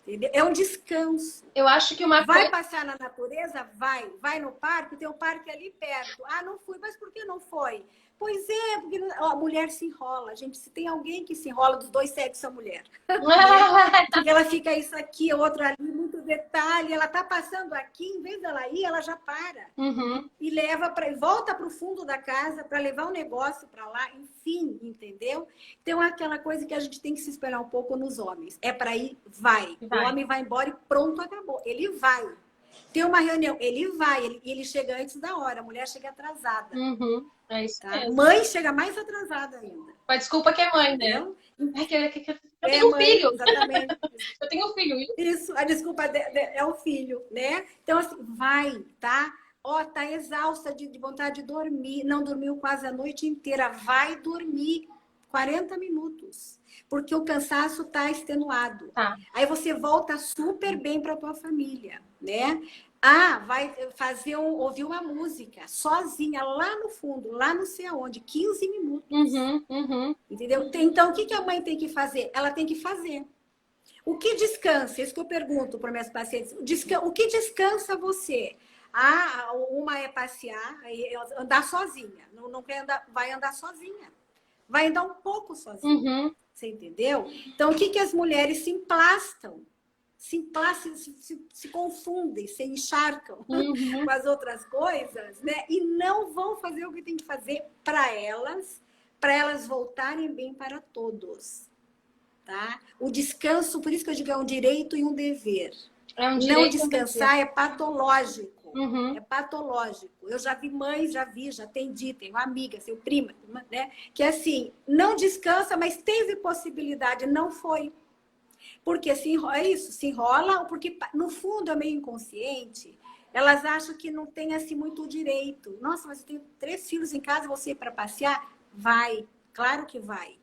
Entendeu? É um descanso. Eu acho que uma Vai coisa. passear na natureza? Vai. Vai no parque? Tem um parque ali perto. Ah, não fui. Mas por que não foi? Pois é, porque a mulher se enrola. Gente, se tem alguém que se enrola dos dois sexos, é a mulher. Né? Porque ela fica isso aqui, outra ali, muito detalhe. Ela tá passando aqui, em vez dela ir, ela já para. Uhum. E leva volta para o fundo da casa para levar um negócio para lá, enfim, entendeu? Então é aquela coisa que a gente tem que se esperar um pouco nos homens. É para ir, vai. O Vai. homem vai embora e pronto, acabou. Ele vai. Tem uma reunião, ele vai, ele chega antes da hora, a mulher chega atrasada. Uhum. É isso Tá? mesmo. Mãe chega mais atrasada ainda. Com a desculpa que é mãe, né? Entendeu? É eu tenho um Mãe, filho. exatamente. Eu tenho um filho. Isso, a desculpa é o filho, né? Então, assim, vai, tá? Ó, tá exausta de vontade de dormir, não dormiu quase a noite inteira, vai dormir 40 minutos, porque o cansaço tá extenuado. Tá. Aí você volta super bem para tua família, né? Ah, vai ouvir uma música sozinha lá no fundo, lá não sei aonde, 15 minutos. Uhum, uhum. Entendeu? Então, o que a mãe tem que fazer? Ela tem que fazer. O que descansa? Isso que eu pergunto para minhas pacientes. O que descansa você? Ah, uma é passear, andar sozinha. Não quer andar, vai andar sozinha. Vai andar um pouco sozinha. Uhum. Você entendeu? Então, o que as mulheres se emplastam? Se confundem, se encharcam Uhum. com as outras coisas, né? E não vão fazer o que tem que fazer para elas voltarem bem para todos. Tá? O descanso, por isso que eu digo, é um direito e um dever. É um Não direito. descansar é patológico. Uhum. É patológico. Eu já vi mães, já atendi, tenho amiga, seu prima, né? Que assim, não descansa, mas teve possibilidade, não foi. Porque é isso, se enrola, porque no fundo é meio inconsciente. Elas acham que não tem assim muito direito. Nossa, mas eu tenho 3 filhos em casa, você ir para passear? Vai, claro que vai.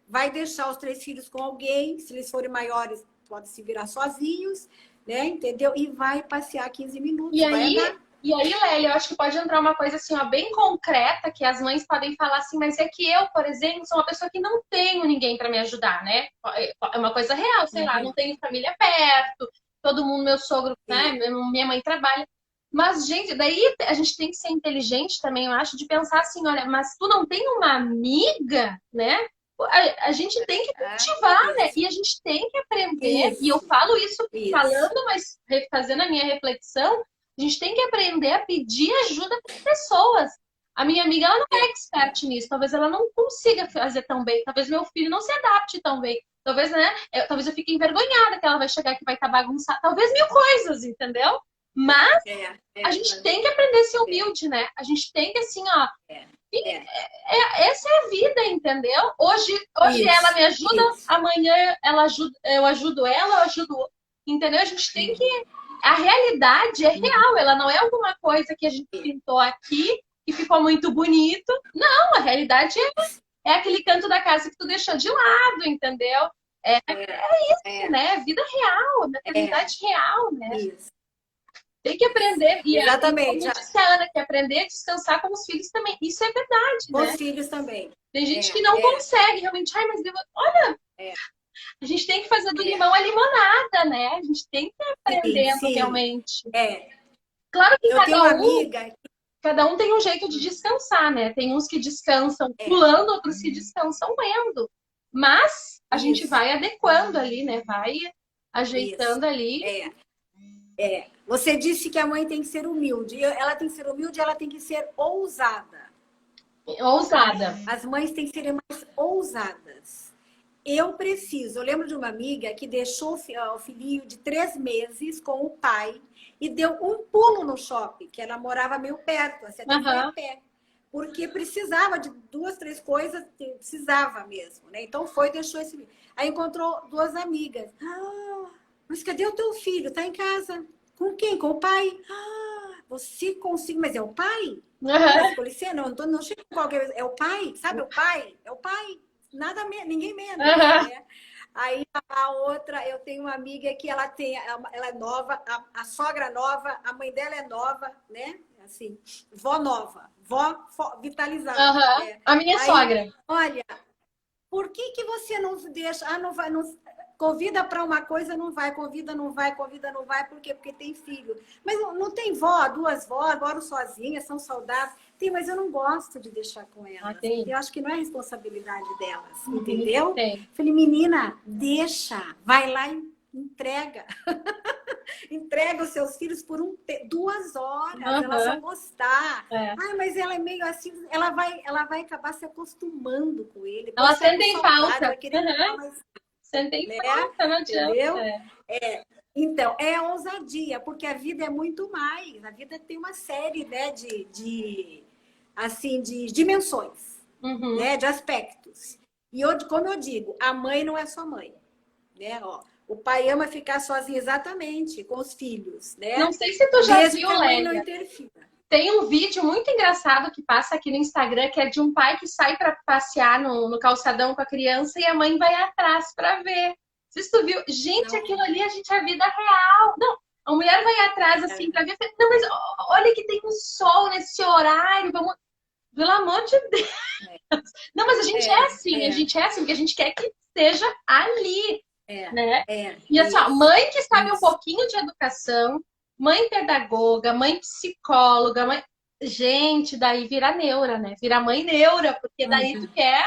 Vai deixar os 3 filhos com alguém, se eles forem maiores, podem se virar sozinhos, né? Entendeu? E vai passear 15 minutos. E aí, E aí, Lélia, eu acho que pode entrar uma coisa assim, ó, bem concreta, que as mães podem falar assim, mas é que eu, por exemplo, sou uma pessoa que não tenho ninguém para me ajudar, né? É uma coisa real, sei lá, não tenho família perto, todo mundo, meu sogro, né? Minha mãe trabalha. Mas, gente, daí a gente tem que ser inteligente também, eu acho, de pensar assim, olha, mas tu não tem uma amiga, né? A gente tem que cultivar, né? Isso, E a gente tem que aprender, e eu isso, falo isso isso. falando, mas fazendo a minha reflexão, a gente tem que aprender a pedir ajuda para as pessoas. A minha amiga, ela não é expert nisso. Talvez ela não consiga fazer tão bem. Talvez meu filho não se adapte tão bem. Talvez, né? Talvez eu fique envergonhada que ela vai chegar aqui e vai estar bagunçada. Talvez mil coisas, entendeu? Mas a gente tem que aprender a ser humilde, né? A gente tem que, assim, ó. Essa é a vida, entendeu? Hoje ela Isso, me ajuda, isso. amanhã ela ajuda, eu ajudo ela, eu ajudo o outro. Entendeu? A gente tem que. A realidade é real, ela não é alguma coisa que a gente pintou aqui e ficou muito bonito. Não, a realidade é aquele canto da casa que tu deixou de lado, entendeu? É isso, né? Vida real, maternidade real, né? Isso. Tem que aprender, e Exatamente. como disse a Ana, que aprender a descansar com os filhos também. Isso é verdade, Com né? os filhos também. Tem gente que não consegue realmente. Ai, mas olha, a gente tem que fazer do limão a limonada, né? A gente tem que ir Sim, aprendendo sim. realmente. É. Claro que Eu tenho uma amiga. cada um tem um jeito de descansar, né? Tem uns que descansam pulando, outros que descansam lendo. Mas a gente Isso, vai adequando ali, né? Vai isso. ajeitando ali. Você disse que a mãe tem que ser humilde. Ela tem que ser humilde, ela tem que ser ousada. Ousada. As mães têm que ser mais ousadas. Eu lembro de uma amiga que deixou o filhinho de 3 meses com o pai e deu um pulo no shopping, que ela morava meio perto, assim, até foi a pé. Porque precisava de 2, 3 coisas, precisava mesmo, né? Então foi, deixou esse filho. Aí encontrou 2 amigas. Mas cadê o teu filho? Tá em casa. Com quem? Com o pai. Você consegue, mas é o pai? Mas, com licença, não chega com qualquer vez. É o pai, sabe o pai? É o pai. Nada menos, ninguém menos. Né? Aí a outra, eu tenho uma amiga que ela é nova, a sogra nova, a mãe dela é nova, né? Assim, vó nova, vó vitalizada. Né? A minha sogra. Olha, por que você não deixa? Não vai, não, convida para uma coisa, não vai, convida, não vai, por quê? Porque tem filho. Mas não tem vó, 2 vós, moram sozinhas, são saudáveis. Tem, mas eu não gosto de deixar com elas. Eu acho que não é responsabilidade delas, entendeu? Falei, menina, deixa, vai lá e entrega. Entrega os seus filhos por 2 horas, elas vão gostar. Ai, mas ela é meio assim, ela vai acabar se acostumando com ele. Ela sentem falta. Sentem falta, não adianta. Entendeu? Então, é a ousadia, porque a vida é muito mais. A vida tem uma série, né, de dimensões, né, de aspectos. E como eu digo, a mãe não é só mãe, né? O pai ama ficar sozinho exatamente com os filhos, né? Não sei se tu já mesmo viu, que a mãe Lélia. não interfira. Tem um vídeo muito engraçado que passa aqui no Instagram, que é de um pai que sai para passear no calçadão com a criança e a mãe vai atrás para ver. Não sei se tu viu. Gente, aquilo ali, a vida real. Não, a mulher vai atrás assim para ver. Não, mas olha que tem um sol nesse horário. Vamos... Pelo amor de Deus. Não, mas a gente é assim, porque a gente quer que esteja ali. Né? E assim, ó, mãe que sabe um pouquinho de educação, mãe pedagoga, mãe psicóloga, mãe... Gente, daí vira neura, né? Vira mãe neura, porque daí tu quer...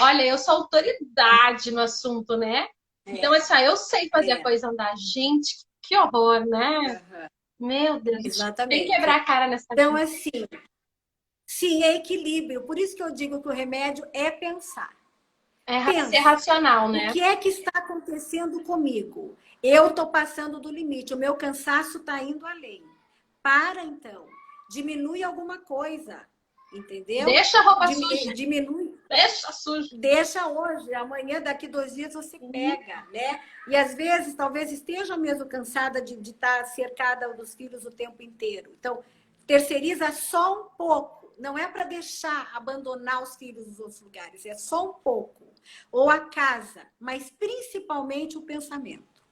Olha, eu sou autoridade no assunto, né? Então, assim, ó, eu sei fazer a coisa andar. Gente, que horror, né? Meu Deus, exatamente. Tem que quebrar a cara nessa Então, vida. Assim, sim, é equilíbrio. Por isso que eu digo que o remédio é pensar. Ser racional, né? O que é que está acontecendo comigo? Eu estou passando do limite, o meu cansaço está indo além. Para, então. Diminui alguma coisa, entendeu? Deixa a roupa suja. Diminui. Deixa suja. Deixa hoje, amanhã, daqui 2 dias você pega, né? E às vezes, talvez esteja mesmo cansada de estar cercada dos filhos o tempo inteiro. Então, terceiriza só um pouco. Não é para deixar, abandonar os filhos nos outros lugares, é só um pouco. Ou a casa, mas principalmente o pensamento.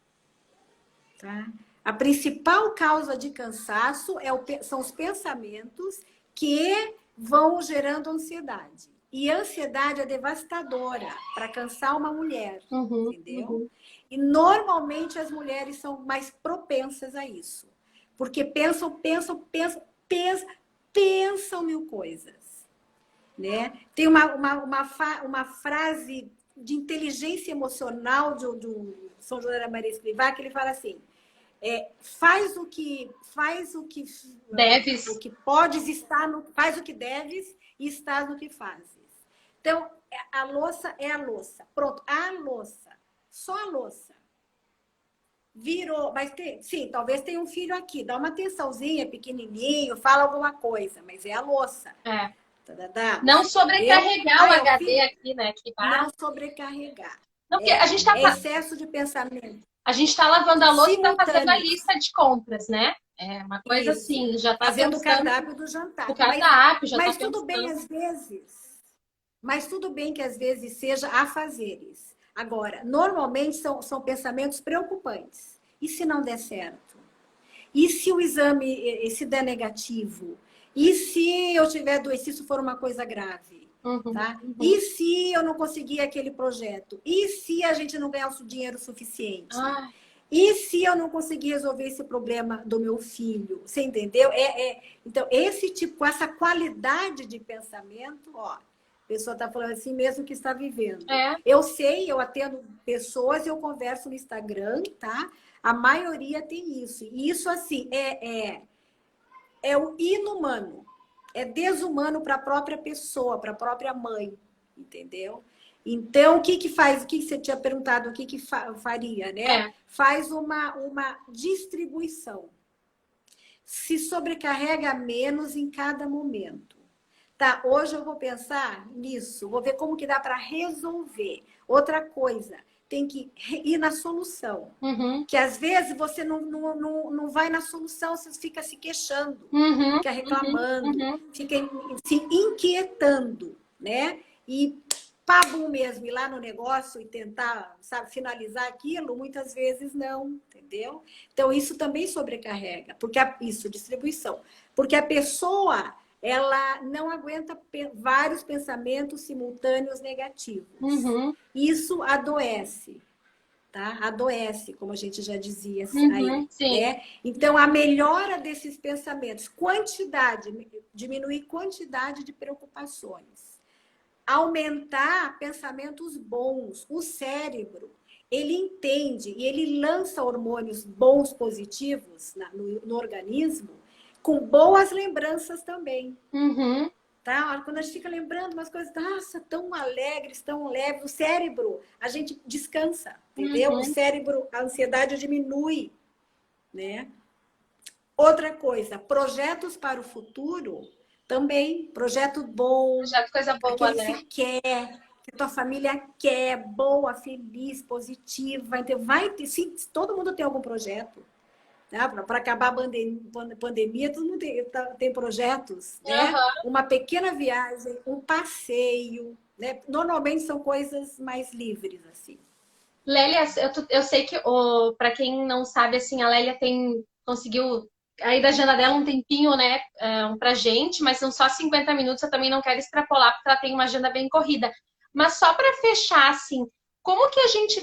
Tá? A principal causa de cansaço são os pensamentos que vão gerando ansiedade. E a ansiedade é devastadora para cansar uma mulher, entendeu? E normalmente as mulheres são mais propensas a isso. Porque pensam mil coisas. Né? Tem uma frase de inteligência emocional do São José da Maria Escrivá, que ele fala assim: faz o que Deves. O que podes estar no, faz o que deves e estás no que fazes. Então, a louça é a louça. Pronto, a louça. Só a louça. Virou, mas sim, talvez tenha um filho aqui, dá uma atençãozinha, pequenininho, fala alguma coisa, mas é a louça. Não sobrecarregar o HD aqui, né? Que não sobrecarregar. Não, porque a gente tá... excesso de pensamento. A gente está lavando a louça e está fazendo a lista de compras, né? É uma coisa Isso. assim, já está fazendo o cardápio do jantar. O cardápio, já mas tá tudo bem às vezes. Mas tudo bem que às vezes seja afazeres. Agora, normalmente são pensamentos preocupantes. E se não der certo? E se o exame se der negativo? E se eu tiver doença, se isso for uma coisa grave? Tá? E se eu não conseguir aquele projeto? E se a gente não ganhar o dinheiro suficiente? E se eu não conseguir resolver esse problema do meu filho? Você entendeu? Então, essa qualidade de pensamento, ó, a pessoa está falando assim mesmo que está vivendo. Eu sei, eu atendo pessoas, eu converso no Instagram, tá? A maioria tem isso. E isso, assim, é o inumano. É desumano para a própria pessoa, para a própria mãe, entendeu? Então, o que faz? O que você tinha perguntado? O que faria, né? Faz uma distribuição. Se sobrecarrega menos em cada momento. Tá, hoje eu vou pensar nisso, vou ver como que dá para resolver. Outra coisa, tem que ir na solução. Que às vezes você não vai na solução, você fica se queixando, fica reclamando, fica se inquietando, né? E pabum mesmo, ir lá no negócio e tentar, sabe, finalizar aquilo, muitas vezes não, entendeu? Então, isso também sobrecarrega, porque distribuição. Porque a pessoa, ela não aguenta vários pensamentos simultâneos negativos. Isso adoece, tá? Adoece, como a gente já dizia aí. Né? Então, a melhora desses pensamentos, diminuir quantidade de preocupações, aumentar pensamentos bons. O cérebro, ele entende e ele lança hormônios bons, positivos no organismo, com boas lembranças também. Tá? Quando a gente fica lembrando umas coisas, nossa, tão alegres, tão leves, o cérebro, a gente descansa, entendeu? O cérebro, a ansiedade diminui, né? Outra coisa, projetos para o futuro, também, projeto bom. Projeto coisa boa, né? Que a tua família quer, boa, feliz, positiva. Então, sim, todo mundo tem algum projeto. Para acabar a pandemia, todo mundo tem projetos, né? Uma pequena viagem, um passeio, né? Normalmente são coisas mais livres, assim. Lélia, eu sei que, para quem não sabe, assim, a Lélia conseguiu aí da agenda dela um tempinho, né, pra gente, mas são só 50 minutos, eu também não quero extrapolar, porque ela tem uma agenda bem corrida. Mas só para fechar, assim, como que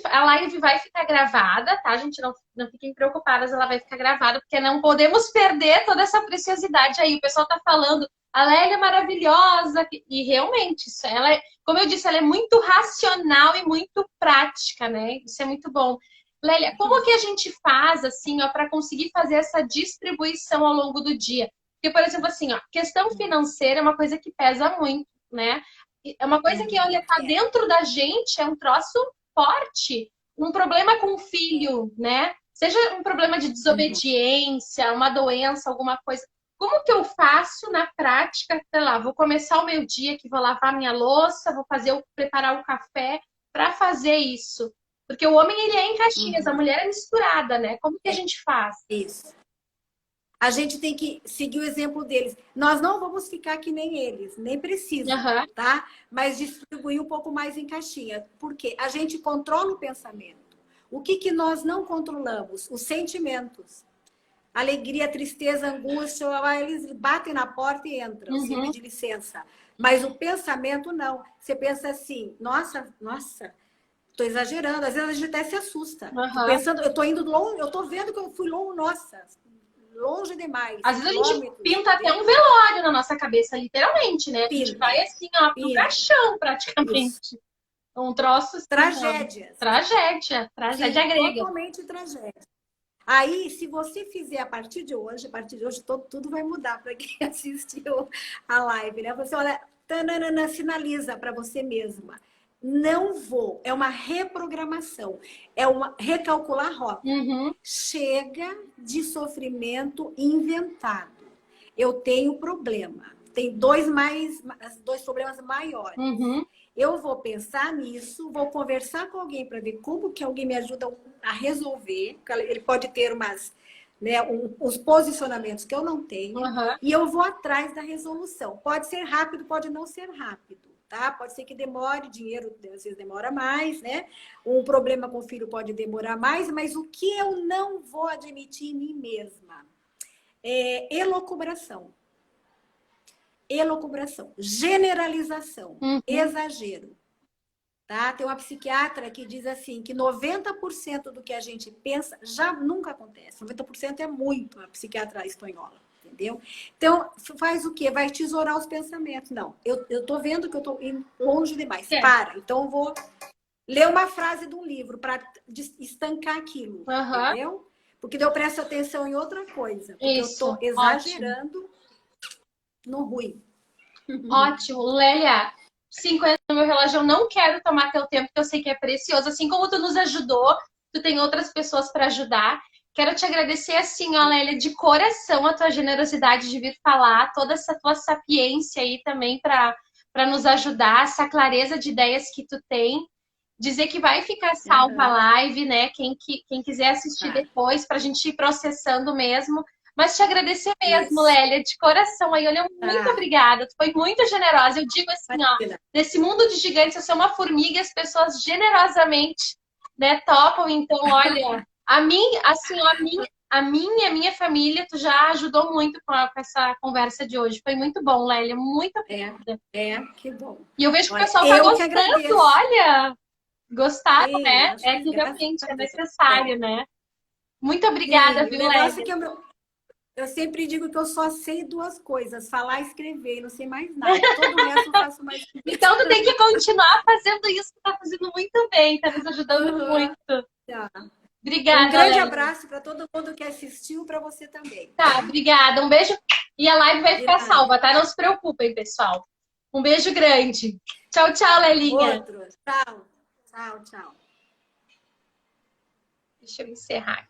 a live vai ficar gravada, tá? Gente, não fiquem preocupadas, ela vai ficar gravada, porque não podemos perder toda essa preciosidade aí. O pessoal tá falando, a Lélia é maravilhosa, e realmente, como eu disse, ela é muito racional e muito prática, né? Isso é muito bom. Lélia, como que a gente faz, assim, para conseguir fazer essa distribuição ao longo do dia? Porque, por exemplo, assim, ó, questão financeira é uma coisa que pesa muito, né? É uma coisa que, olha, tá dentro da gente, é um troço forte. Um problema com o filho, né? Seja um problema de desobediência, uma doença, alguma coisa. Como que eu faço na prática? Sei lá, vou começar o meu dia que vou lavar minha louça, preparar o café para fazer isso. Porque o homem, ele é em caixinhas, a mulher é misturada, né? Como que a gente faz? Isso. A gente tem que seguir o exemplo deles. Nós não vamos ficar que nem eles, nem precisa, tá? Mas distribuir um pouco mais em caixinha. Porque a gente controla o pensamento. O que nós não controlamos? Os sentimentos. Alegria, tristeza, angústia, eles batem na porta e entram, sem Uhum. pedir licença. Mas o pensamento não. Você pensa assim, nossa, tô exagerando. Às vezes a gente até se assusta. Tô Uhum. pensando, eu tô indo longe, eu tô vendo que eu fui longe, nossa, longe demais, Às vezes a gente quilômetros, pinta até entendeu? um velório na nossa cabeça, literalmente, né? A gente Pinta, vai assim, ó, pro pinta. caixão, Isso. praticamente. Um troço assim, ó, Tragédias. tragédia Sim, grega. totalmente tragédia. Aí, se você fizer a partir de hoje tudo vai mudar para quem assistiu a live, né? Você olha, tananana, sinaliza para você mesma. Não vou, é uma reprogramação, é uma recalcular rota. Uhum, Chega de sofrimento inventado. Eu tenho problema. Tem dois problemas maiores. uhum. Eu vou pensar nisso, vou conversar com alguém para ver como que alguém me ajuda a resolver. Ele pode ter uns posicionamentos que eu não tenho, Uhum. e eu vou atrás da resolução. Pode ser rápido, pode não ser rápido, tá? Pode ser que demore, dinheiro às vezes demora mais, né? Um problema com o filho pode demorar mais, mas o que eu não vou admitir em mim mesma é elucubração. Elucubração, generalização, Uhum. exagero. Tá? Tem uma psiquiatra que diz assim que 90% do que a gente pensa já nunca acontece. 90% é muito, a psiquiatra espanhola, entendeu? Então, faz o quê? Vai tesourar os pensamentos. Não, eu tô vendo que eu tô indo longe demais. É. Para. Então, eu vou ler uma frase de um livro para estancar aquilo, Uhum. entendeu? Porque daí eu presto atenção em outra coisa, porque eu tô Isso, ótimo. exagerando no ruim. Ótimo. Lélia, 50 no meu relógio, eu não quero tomar teu tempo, porque eu sei que é precioso. Assim como tu nos ajudou, tu tem outras pessoas para ajudar. Quero te agradecer assim, ó, Lélia, de coração a tua generosidade de vir falar, toda essa tua sapiência aí também para nos ajudar, essa clareza de ideias que tu tem. Dizer que vai ficar salva a Aham, live, né? Quem quiser assistir tá. depois, para a gente ir processando mesmo. Mas te agradecer mesmo, Isso. Lélia, de coração aí. Olha, muito Tá. obrigada. Tu foi muito generosa. Eu digo assim, ó, Imagina. nesse mundo de gigantes, eu sou uma formiga, as pessoas generosamente, né, topam. Então, olha, a mim, assim, ó, a minha família, tu já ajudou muito com essa conversa de hoje. Foi muito bom, Lélia. Muito É, obrigada. que bom. E eu vejo que o Olha, pessoal tá eu que gostando, agradeço. olha. Gostaram, Sim, né? acho É que que graças realmente a é Deus. necessário, É. né? Muito obrigada, Sim, o viu, negócio é Lélia? que eu sempre digo que eu só sei duas coisas, falar e escrever, não sei mais nada. Todo o resto eu faço mais que isso. Então tu tem que continuar fazendo isso que tá fazendo muito bem, tá nos ajudando Uhum. muito. Tá. Um Obrigada, grande Lélia. abraço para todo mundo que assistiu, para você também, Tá, tá? obrigada. Um beijo. E a live vai De ficar nada. salva, tá? Não se preocupem, pessoal. Um beijo grande. Tchau, tchau, Lelinha. Outro. Tchau. Tchau, tchau. Deixa eu encerrar.